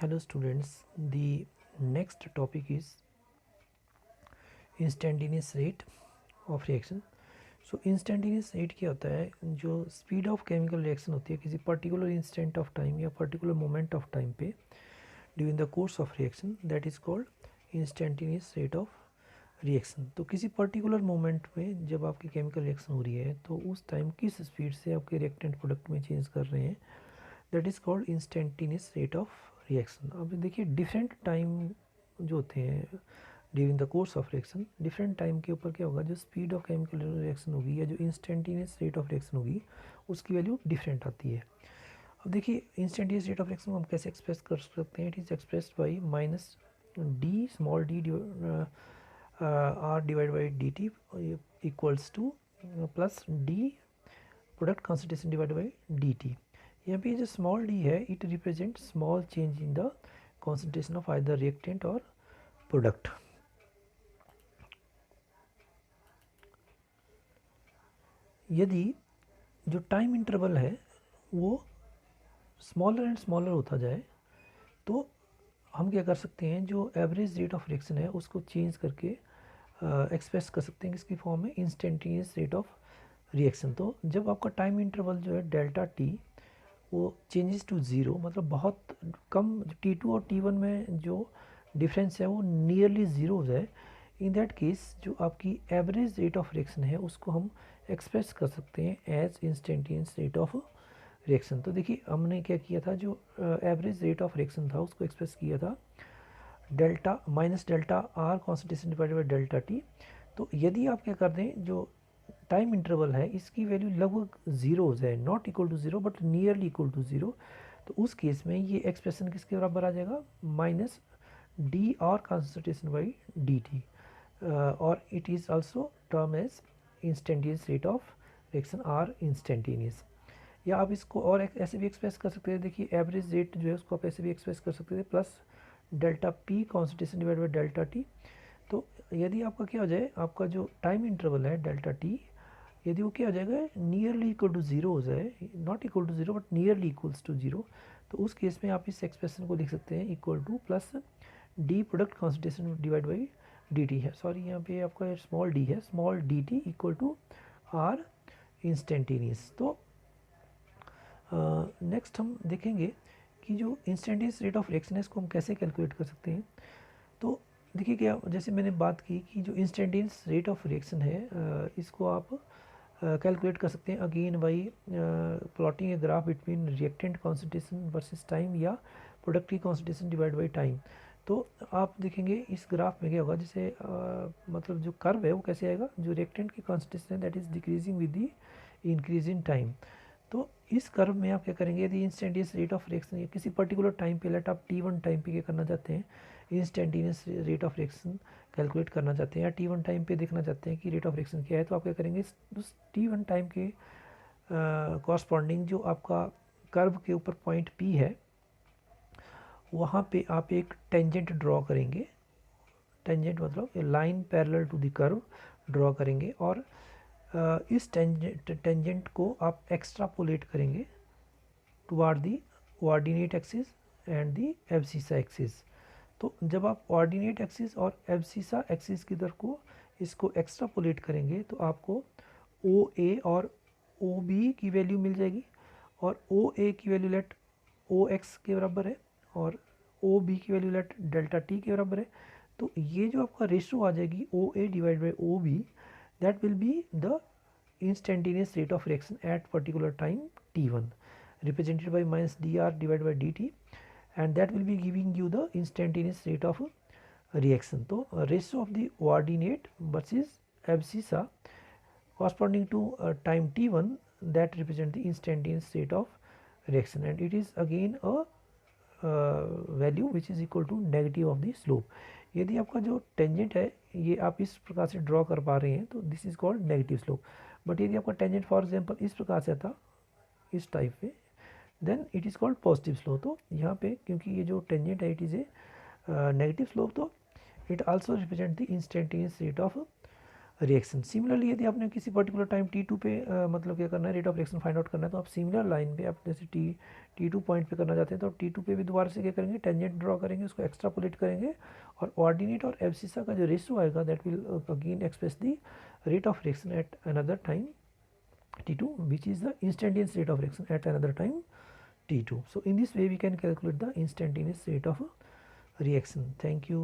Hello students, the next topic is instantaneous rate of reaction. So instantaneous rate क्या होता है? जो speed of chemical reaction होती है किसी particular instant of time या particular moment of time पे during the course of reaction, that is called instantaneous rate of reaction. तो किसी particular moment में जब आपकी chemical reaction हो रही है तो उस टाइम किस स्पीड से आपके reactant प्रोडक्ट में चेंज कर रहे हैं, that is called instantaneous rate of reaction. अब देखिए डिफरेंट टाइम जो होते हैं during the course of reaction, different time के ऊपर क्या होगा, जो स्पीड ऑफ केमिकल रिएक्शन होगी या जो इंस्टेंटेनियस रेट ऑफ रिएक्शन होगी उसकी वैल्यू डिफरेंट आती है. अब देखिए इंस्टेंटेनियस रेट ऑफ रिएक्शन को हम कैसे एक्सप्रेस कर सकते हैं. It is expressed by minus D small D R divide by D T equals to plus D product concentration divide by D T. यहाँ पे जो स्मॉल डी है it represent small change in the concentration of either reactant और product. यदि जो time interval है वो smaller and smaller होता जाए तो हम क्या कर सकते हैं, जो एवरेज रेट ऑफ रिएक्शन है उसको चेंज करके एक्सप्रेस कर सकते हैं किसकी फॉर्म में, इंस्टेंटेनियस रेट ऑफ रिएक्शन. तो जब आपका टाइम इंटरवल जो है डेल्टा टी वो चेंजेस टू ज़ीरो, मतलब बहुत कम, T2 और T1 में जो डिफरेंस है वो नियरली ज़ीरो हो जाए, इन दैट केस जो आपकी एवरेज रेट ऑफ रिएक्शन है उसको हम एक्सप्रेस कर सकते हैं as instantaneous rate of reaction. तो देखिए हमने क्या किया था, जो एवरेज रेट ऑफ रिएक्शन था उसको एक्सप्रेस किया था delta minus delta R concentration divided by delta T. तो यदि आप क्या कर दें, जो टाइम इंटरवल है इसकी वैल्यू लगभग ज़ीरो हो जाए, not equal to zero but nearly equal to zero, तो उस केस में ये एक्सप्रेशन किसके बराबर आ जाएगा, minus d r concentration by D t, और it is also term as instantaneous rate of reaction or instantaneous. या आप इसको और ऐसे भी एक्सप्रेस कर सकते हैं. देखिए एवरेज रेट जो है उसको आप ऐसे भी एक्सप्रेस कर सकते थे, plus delta P concentration divide by delta T. तो यदि आपका क्या हो जाए, आपका जो टाइम इंटरवल है डेल्टा टी, यदि वो क्या हो जाएगा, नियरली इक्वल टू ज़ीरो हो जाए, not equal to zero but nearly equals to zero, तो उस केस में आप इस एक्सप्रेशन को लिख सकते हैं equal to plus D product concentration divide by D T है. सॉरी यहाँ पे आपका स्मॉल डी है, small D T equal to R instantaneous. तो नेक्स्ट हम देखेंगे कि जो इंस्टेंटेनियस रेट ऑफ रिएक्शन है इसको हम कैसे कैलकुलेट कर सकते हैं. तो देखिए क्या, जैसे मैंने बात की कि जो इंस्टेंटेनियस रेट ऑफ रिएक्शन है इसको आप कैलकुलेट कर सकते हैं again by plotting a graph between reactant concentration versus time या प्रोडक्ट की कॉन्सेंट्रेशन डिवाइड बाई टाइम. तो आप देखेंगे इस ग्राफ में क्या होगा, जैसे मतलब जो कर्व है वो कैसे आएगा, जो रिएक्टेंट की कॉन्सेंट्रेशन है that is decreasing with the increase in time. तो इस कर्व में आप क्या करेंगे, यदि इंस्टेंटेनियस रेट ऑफ रिएक्शन या किसी पर्टिकुलर टाइम पे, लेट आप T1 टाइम पे क्या करना चाहते हैं, instantaneous rate of reaction calculate करना चाहते हैं या T1 टाइम पे देखना चाहते हैं कि रेट ऑफ रिएक्शन क्या है, तो आप क्या करेंगे, उस T1 टाइम के कॉरस्पॉन्डिंग जो आपका कर्व के ऊपर पॉइंट P है वहाँ पे आप एक टेंजेंट ड्रॉ करेंगे. टेंजेंट मतलब a line parallel to the curve draw करेंगे और इस टेंजेंट को आप एक्स्ट्रापोलेट करेंगे toward the coordinate axis and the abscissa axis. तो जब आप कोऑर्डिनेट एक्सिस और एब्सिसा एक्सिस की तरफ को इसको एक्स्ट्रापोलेट करेंगे तो आपको ओ ए और ओ बी की वैल्यू मिल जाएगी, और ओ ए की वैल्यू लेट ओ एक्स के बराबर है और ओ बी की वैल्यू लेट डेल्टा टी के बराबर है. तो ये जो आपका रेशो आ जाएगी O A divide by O B, that will be the instantaneous rate of reaction at particular time T1 represented by minus dr divided by dt, and that will be giving you the instantaneous rate of reaction. So ratio of the coordinate versus abscissa corresponding to time T1, that represent the instantaneous rate of reaction, and it is again a value which is equal to negative of the slope. यदि आपका जो tangent है ये आप इस प्रकार से draw कर पा रहे हैं तो this is called negative slope. But यदि आपका टेंजेंट फॉर एग्जांपल इस प्रकार से था, इस टाइप पे, then it is called positive slope. तो यहाँ पे क्योंकि ये जो टेंजेंट है it is a negative slope, तो it also represent the instantaneous rate of reaction. Similarly यदि आपने किसी पर्टिकुलर टाइम T2 पे मतलब क्या करना है, rate of reaction find out करना है, तो आप सिमिलर लाइन पे आप जैसे T2 पॉइंट पे करना चाहते हैं तो T2 पे भी दोबारा से क्या करेंगे, टेंजेंट ड्रॉ करेंगे, उसको एक्स्ट्रापोलेट करेंगे और ऑर्डिनेट और एब्सिसा का जो रेशियो आएगा that will again express the rate of reaction at another time T2, which is the instantaneous rate of reaction at another time T2. So in this way we can calculate the instantaneous rate of reaction. Thank you.